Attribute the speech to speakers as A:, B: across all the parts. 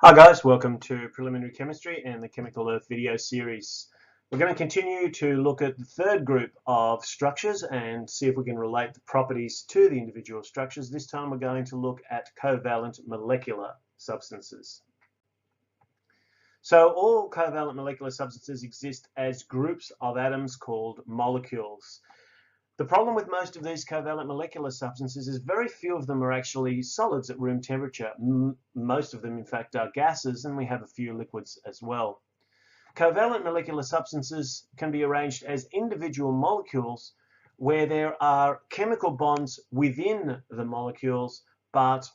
A: Hi guys, welcome to Preliminary Chemistry and the Chemical Earth video series. We're going to continue to look at the third group of structures and see if we can relate the properties to the individual structures. This time we're going to look at covalent molecular substances. So all covalent molecular substances exist as groups of atoms called molecules. The problem with most of these covalent molecular substances is very few of them are actually solids at room temperature. Most of them, in fact, are gases, and we have a few liquids as well. Covalent molecular substances can be arranged as individual molecules where there are chemical bonds within the molecules, but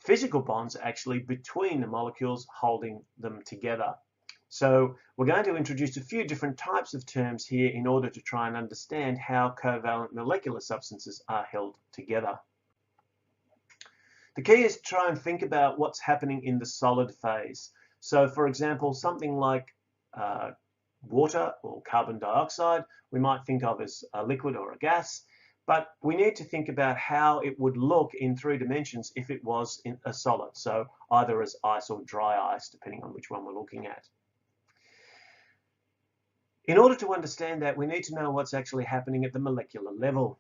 A: physical bonds actually between the molecules holding them together. So we're going to introduce a few different types of terms here in order to try and understand how covalent molecular substances are held together. The key is to try and think about what's happening in the solid phase. So for example, something like water or carbon dioxide, we might think of as a liquid or a gas, but we need to think about how it would look in 3 dimensions if it was in a solid. So either as ice or dry ice, depending on which one we're looking at. In order to understand that, we need to know what's actually happening at the molecular level.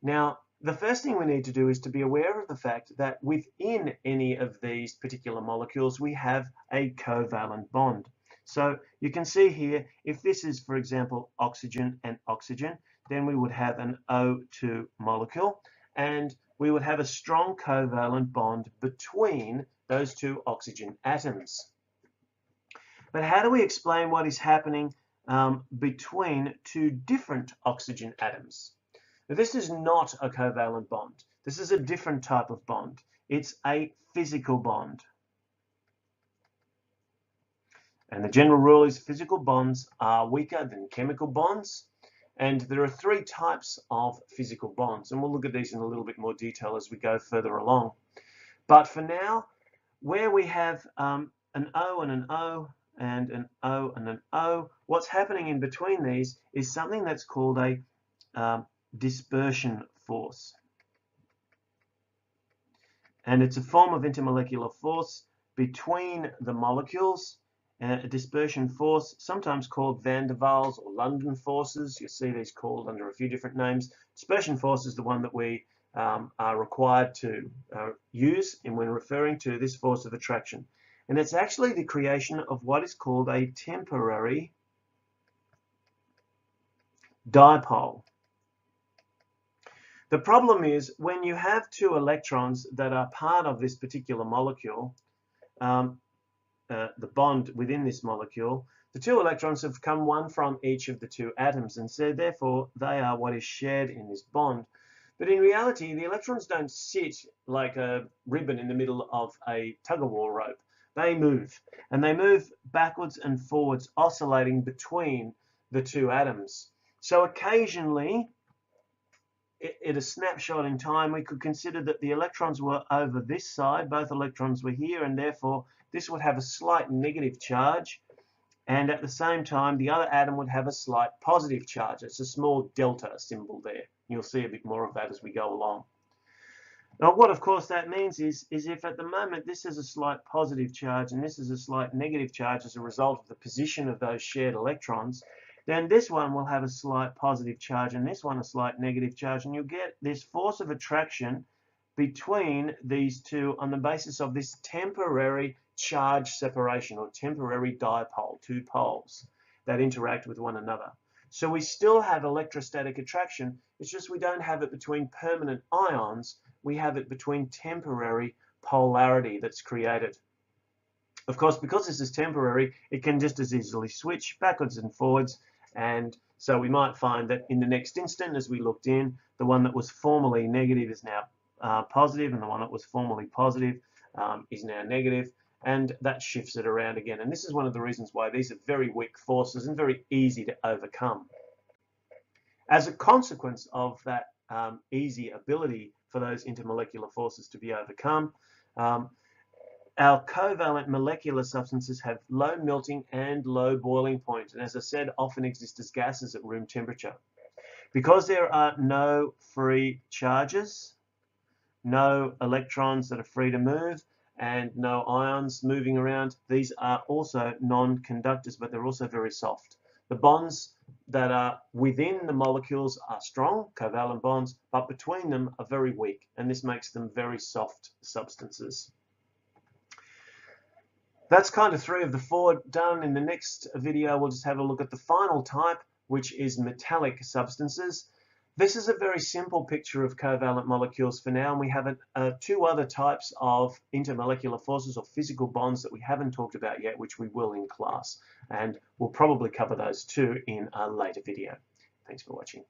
A: Now, the first thing we need to do is to be aware of the fact that within any of these particular molecules, we have a covalent bond. So you can see here, if this is, for example, oxygen and oxygen, then we would have an O2 molecule, and we would have a strong covalent bond between those two oxygen atoms. But how do we explain what is happening between two different oxygen atoms? Now, this is not a covalent bond. This is a different type of bond. It's a physical bond. And the general rule is physical bonds are weaker than chemical bonds. And there are 3 types of physical bonds. And we'll look at these in a little bit more detail as we go further along. But for now, where we have an O and an O, and an O and an O, what's happening in between these is something that's called a dispersion force. And it's a form of intermolecular force between the molecules, a dispersion force, sometimes called van der Waals or London forces. You see these called under a few different names. Dispersion force is the one that we are required to use when referring to this force of attraction. And it's actually the creation of what is called a temporary dipole. The problem is when you have 2 electrons that are part of this particular molecule, the bond within this molecule, the 2 electrons have come one from each of the 2 atoms, and so therefore they are what is shared in this bond. But in reality, the electrons don't sit like a ribbon in the middle of a tug-of-war rope. They move, and they move backwards and forwards, oscillating between the 2 atoms. So occasionally, at a snapshot in time, we could consider that the electrons were over this side, both electrons were here, and therefore this would have a slight negative charge, and at the same time the other atom would have a slight positive charge. It's a small delta symbol there. You'll see a bit more of that as we go along. Now what of course that means is if at the moment this is a slight positive charge and this is a slight negative charge as a result of the position of those shared electrons, then this one will have a slight positive charge and this one a slight negative charge, and you'll get this force of attraction between these 2 on the basis of this temporary charge separation or temporary dipole, 2 poles that interact with one another. So we still have electrostatic attraction, it's just we don't have it between permanent ions, we have it between temporary polarity that's created. Of course, because this is temporary, it can just as easily switch backwards and forwards, and so we might find that in the next instant, as we looked in, the one that was formerly negative is now positive, and the one that was formerly positive is now negative, and that shifts it around again. And this is one of the reasons why these are very weak forces and very easy to overcome. As a consequence of that easy ability for those intermolecular forces to be overcome, our covalent molecular substances have low melting and low boiling point, and as I said, often exist as gases at room temperature. Because there are no free charges, no electrons that are free to move, and no ions moving around. These are also non-conductors, but they're also very soft. The bonds that are within the molecules are strong, covalent bonds, but between them are very weak, and this makes them very soft substances. That's kind of 3 of the 4 done. In the next video, we'll just have a look at the final type, which is metallic substances. This is a very simple picture of covalent molecules for now, and we have 2 other types of intermolecular forces or physical bonds that we haven't talked about yet, which we will in class, and we'll probably cover those too in a later video. Thanks for watching.